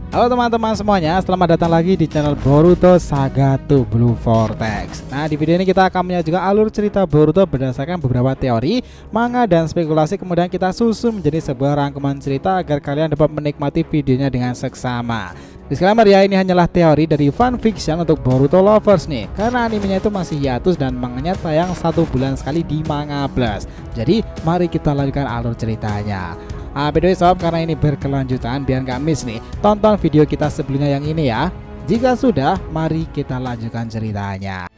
Halo teman-teman semuanya, selamat datang lagi di channel Boruto Saga 2 Blue Vortex. Nah, di video ini kita akan menyajikan alur cerita Boruto berdasarkan beberapa teori, manga, dan spekulasi. Kemudian kita susun menjadi sebuah rangkuman cerita agar kalian dapat menikmati videonya dengan seksama. Disclaimer ya, ini hanyalah teori dari fanfiction untuk Boruto lovers nih, karena animenya itu masih hiatus dan manganya tayang 1 bulan sekali di Manga Plus. Jadi mari kita lanjutkan alur ceritanya. By the way sob, karena ini berkelanjutan biar nggak miss nih, tonton video kita sebelumnya yang ini ya. Jika sudah, mari kita lanjutkan ceritanya.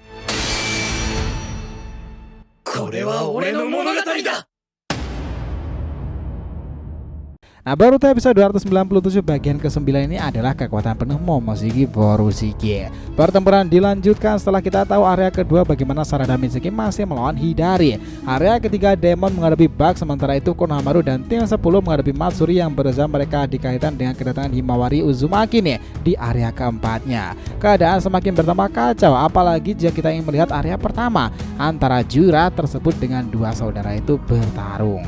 Nah, Boruto episode 297 bagian ke-9 ini adalah kekuatan penuh Momoshiki Borushiki. Pertempuran dilanjutkan setelah kita tahu area kedua bagaimana Sarada Mitsuki masih melawan Hidari. Area ketiga Demon menghadapi Bug, sementara itu Konohamaru dan tim 10 menghadapi Matsuri yang berusaha mereka dikaitan dengan kedatangan Himawari Uzumaki nih di area keempatnya. Keadaan semakin bertambah kacau, apalagi jika kita ingin melihat area pertama antara Jura tersebut dengan dua saudara itu bertarung.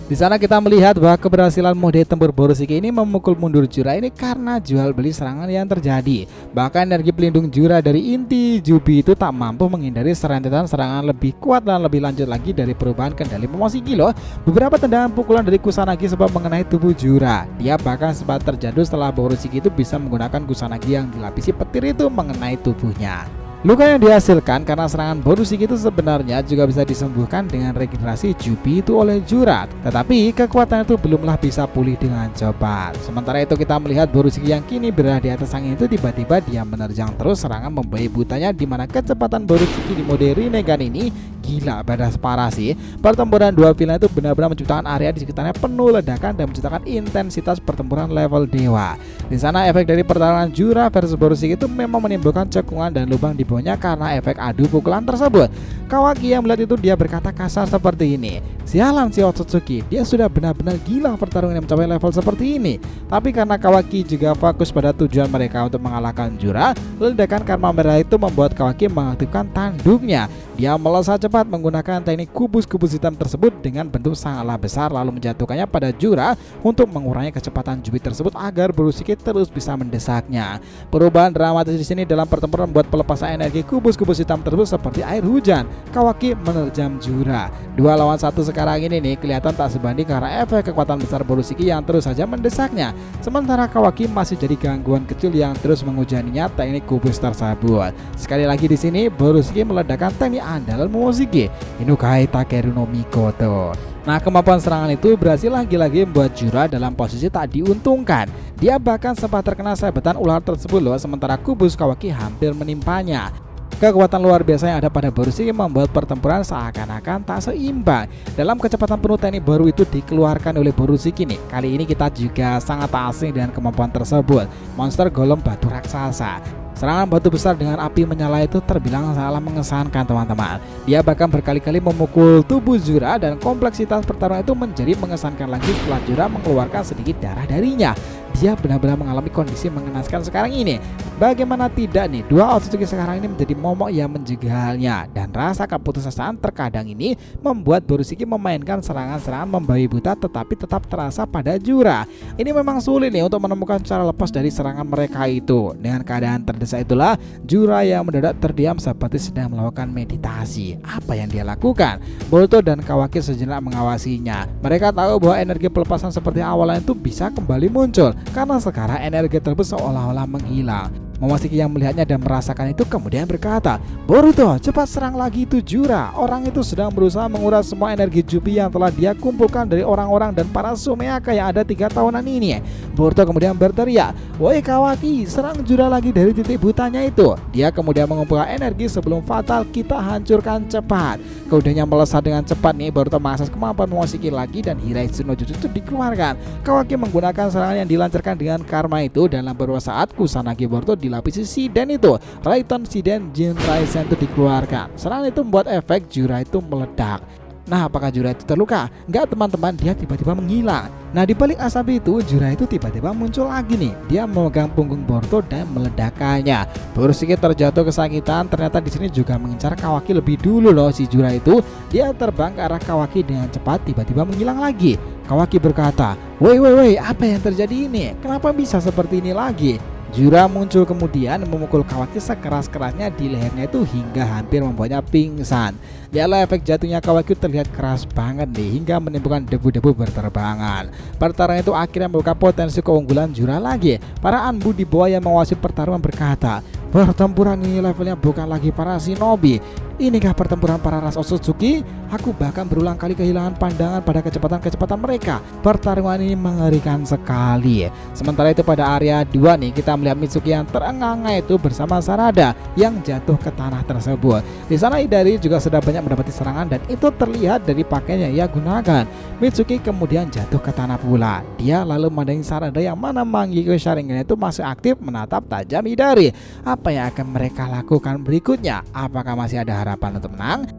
Di sana kita melihat bahwa keberhasilan mode tempur Borushiki ini memukul mundur Jura ini karena jual beli serangan yang terjadi. Bahkan energi pelindung Jura dari inti Jubi itu tak mampu menghindari serentetan serangan lebih kuat dan lebih lanjut lagi dari perubahan kendali Momoshiki loh. Beberapa tendangan pukulan dari Kusanagi sempat mengenai tubuh Jura. Dia bahkan sempat terjatuh setelah Borushiki itu bisa menggunakan Kusanagi yang dilapisi petir itu mengenai tubuhnya. Luka yang dihasilkan karena serangan Borushiki itu sebenarnya juga bisa disembuhkan dengan regenerasi Jubi itu oleh Jura. Tetapi kekuatan itu belumlah bisa pulih dengan cepat. Sementara itu kita melihat Borushiki yang kini berada di atas angin itu tiba-tiba dia menerjang terus serangan membayi butanya, di mana kecepatan Borushiki di mode Rinnegan ini gila badas parah sih. Pertempuran dua villain itu benar-benar menciptakan area di sekitarnya penuh ledakan dan menciptakan intensitas pertempuran level dewa. Di sana efek dari pertarungan Jura versus Borushiki itu memang menimbulkan cekungan dan lubang di bawahnya karena efek adu pukulan tersebut. Kawaki yang melihat itu dia berkata kasar seperti ini, "Sialan si Otsutsuki, dia sudah benar-benar gila pertarungan yang mencapai level seperti ini." Tapi karena Kawaki juga fokus pada tujuan mereka untuk mengalahkan Jura, ledakan karma merah itu membuat Kawaki mengaktifkan tanduknya. Dia melesat cepat menggunakan teknik kubus-kubus hitam tersebut dengan bentuk sangatlah besar, lalu menjatuhkannya pada Jura untuk mengurangi kecepatan Jubi tersebut agar Borushiki terus bisa mendesaknya. Perubahan dramatis di sini dalam pertempuran membuat pelepasan energi kubus-kubus hitam tersebut seperti air hujan. Kawaki menerjam Jura. 2 lawan 1 sekarang ini nih kelihatan tak sebanding karena efek kekuatan besar Borushiki yang terus saja mendesaknya. Sementara Kawaki masih jadi gangguan kecil yang terus mengujaninya teknik kubus tersebut. Sekali lagi di sini Borushiki meledakkan teknik andalan Momoshiki, Inukai Takeru no Mikoto. Nah, kemampuan serangan itu berhasil lagi-lagi membuat Jura dalam posisi tak diuntungkan. Dia bahkan sempat terkena sabetan ular tersebut loh, sementara kubus Kawaki hampir menimpanya. Kekuatan luar biasa yang ada pada Borushiki membuat pertempuran seakan-akan tak seimbang. Dalam kecepatan penuh teknik baru itu dikeluarkan oleh Borushiki nih. Kali ini kita juga sangat asing dengan kemampuan tersebut, monster golem batu raksasa. Serangan batu besar dengan api menyala itu terbilang sangatlah mengesankan teman-teman. Dia bahkan berkali-kali memukul tubuh Jura dan kompleksitas pertarungan itu menjadi mengesankan lagi setelah Jura mengeluarkan sedikit darah darinya. Dia benar-benar mengalami kondisi mengenaskan sekarang ini. Bagaimana tidak nih, dua Otsutsuki sekarang ini menjadi momok yang menjegalnya. Dan rasa keputusasaan terkadang ini membuat Borushiki memainkan serangan-serangan membabi buta tetapi tetap terasa pada Jura. Ini memang sulit nih untuk menemukan cara lepas dari serangan mereka itu. Dengan keadaan terdesak itulah Jura yang mendadak terdiam seperti sedang melakukan meditasi. Apa yang dia lakukan? Boruto dan Kawaki sejenak mengawasinya. Mereka tahu bahwa energi pelepasan seperti awalnya itu bisa kembali muncul, karena sekarang energi tersebut seolah-olah menghilang. Momoshiki yang melihatnya dan merasakan itu kemudian berkata, "Boruto, cepat serang lagi itu Jura. Orang itu sedang berusaha menguras semua energi Jubi yang telah dia kumpulkan dari orang-orang dan para Sumeaka yang ada 3 tahunan ini." Boruto kemudian berteriak, "Woi Kawaki, serang Jura lagi dari titik butanya itu." Dia kemudian mengumpulkan energi sebelum fatal kita hancurkan cepat. Kemudiannya melesat dengan cepat nih, Boruto mengakses kemampuan Momoshiki lagi dan Hiraitsu no Jutsu itu dikeluarkan. Kawaki menggunakan serangan yang dilancarkan dengan karma itu, dan dalam beberapa saat Kusanagi Boruto dilapisi Shiden itu. Raiton Shiden Jin Raisen itu dikeluarkan. Serangan itu membuat efek Jura itu meledak. Nah, apakah Jura itu terluka? Enggak teman-teman, dia tiba-tiba menghilang. Nah, di balik asap itu Jura itu tiba-tiba muncul lagi nih. Dia memegang punggung Boruto dan meledakkannya. Borushiki terjatuh kesakitan. Ternyata di sini juga mengincar Kawaki lebih dulu loh si Jura itu. Dia terbang ke arah Kawaki dengan cepat, tiba-tiba menghilang lagi. Kawaki berkata, woi, apa yang terjadi ini? Kenapa bisa seperti ini lagi? Jura muncul kemudian memukul Kawaki sekeras-kerasnya di lehernya itu hingga hampir membuatnya pingsan. Lihatlah efek jatuhnya Kawaki terlihat keras banget nih hingga menimbulkan debu-debu berterbangan. Pertarungan itu akhirnya membuka potensi keunggulan Jura lagi. Para Anbu di bawah yang mengawasi pertarungan berkata, pertempuran ini levelnya bukan lagi para shinobi. Inikah pertempuran para ras Otsutsuki? Aku bahkan berulang kali kehilangan pandangan pada kecepatan-kecepatan mereka. Pertarungan ini mengerikan sekali. Sementara itu pada area 2 nih kita melihat Mitsuki yang terengah-engah itu bersama Sarada yang jatuh ke tanah tersebut. Di sana Idari juga sudah banyak mendapati serangan dan itu terlihat dari pakaian yang ia gunakan. Mitsuki kemudian jatuh ke tanah pula. Dia lalu memandangi Sarada yang mana Mangekyo Sharingan itu masih aktif menatap tajam Idari. Apa yang akan mereka lakukan berikutnya? Apakah masih ada harapan untuk menang?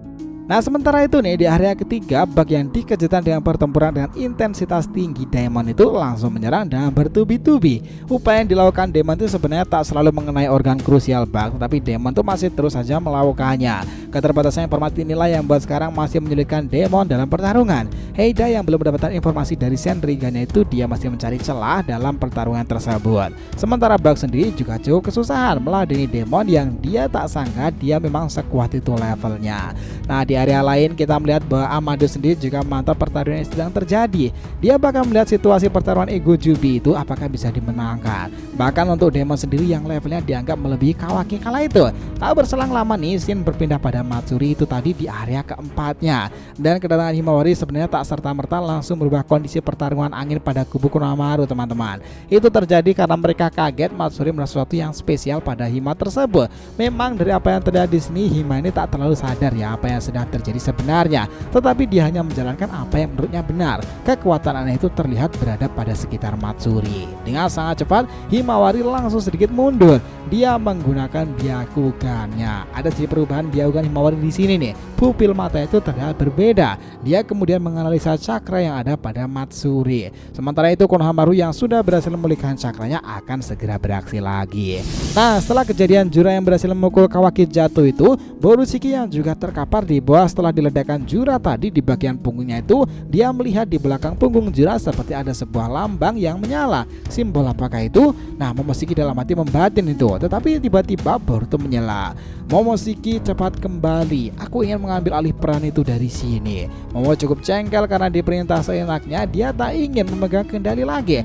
Nah, sementara itu nih di area ketiga, bug yang dikejutkan dengan pertempuran dengan intensitas tinggi, Daemon itu langsung menyerang dan bertubi-tubi. Upaya yang dilakukan Daemon itu sebenarnya tak selalu mengenai organ krusial bug, tapi Daemon itu masih terus saja melakukannya. Keterbatasan informasi inilah yang buat sekarang masih menyulitkan Daemon dalam pertarungan. Heida yang belum mendapatkan informasi dari Shenrigan itu dia masih mencari celah dalam pertarungan tersebut. Sementara bug sendiri juga cukup kesusahan meladeni Daemon yang dia tak sangka dia memang sekuat itu levelnya. Nah, di area lain kita melihat bahwa Amado sendiri juga memantau pertarungan yang sedang terjadi. Dia bakal melihat situasi pertarungan Ego Jubi itu apakah bisa dimenangkan. Bahkan untuk Daemon sendiri yang levelnya dianggap melebihi Kawaki kala itu. Tak berselang lama nih Shin berpindah pada Matsuri itu tadi di area keempatnya. Dan kedatangan Himawari sebenarnya tak serta-merta langsung merubah kondisi pertarungan angin pada kubu Konohamaru teman-teman. Itu terjadi karena mereka kaget Matsuri merasa sesuatu yang spesial pada Hima tersebut. Memang dari apa yang terjadi di sini Hima ini tak terlalu sadar ya apa yang sedang terjadi sebenarnya, tetapi dia hanya menjalankan apa yang menurutnya benar. Kekuatan aneh itu terlihat berada pada sekitar Matsuri. Dengan sangat cepat Himawari langsung sedikit mundur. Dia menggunakan Byakugannya. Ada sedikit perubahan Byakugan Himawari di sini nih. Pupil mata itu terlihat berbeda. Dia kemudian menganalisa cakra yang ada pada Matsuri. Sementara itu Konohamaru yang sudah berhasil memulihkan cakranya akan segera beraksi lagi. Nah, setelah kejadian Jura yang berhasil memukul Kawaki jatuh itu, Borushiki yang juga terkapar di bawah setelah diledakkan Jura tadi di bagian punggungnya itu, dia melihat di belakang punggung Jura seperti ada sebuah lambang yang menyala. Simbol apakah itu? Nah, Momoshiki dalam hati membatin itu, tetapi tiba-tiba Boruto menyela. Momoshiki cepat kembali. Aku ingin mengambil alih peran itu dari sini. Momo cukup jengkel karena diperintah seenaknya, dia tak ingin memegang kendali lagi.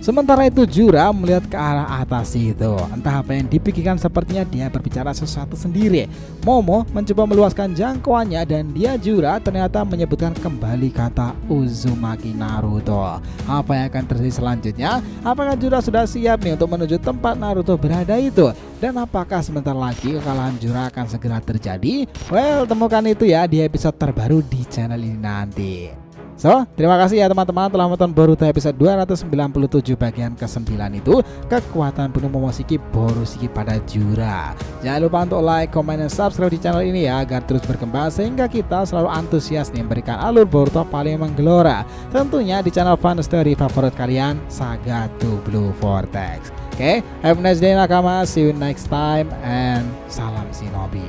Sementara itu Jura melihat ke arah atas itu. Entah apa yang dipikirkan, sepertinya dia berbicara sesuatu sendiri. Momo mencoba meluaskan jangkauannya dan dia Jura ternyata menyebutkan kembali kata Uzumaki Naruto. Apa yang akan terjadi selanjutnya? Apakah Jura sudah siap nih untuk menuju tempat Naruto berada itu? Dan apakah sebentar lagi kekalahan Jura akan segera terjadi? Well, temukan itu ya di episode terbaru di channel ini nanti. So, terima kasih ya teman-teman telah menonton Boruto episode 297 bagian ke-9 itu, kekuatan penuh Momoshiki Borushiki pada Jura. Jangan lupa untuk like, comment, dan subscribe di channel ini ya agar terus berkembang sehingga kita selalu antusias nih memberikan alur Boruto paling menggelora. Tentunya di channel fun story favorit kalian, Saga to Blue Vortex. Oke, have a nice day nakama, see you next time and salam shinobi.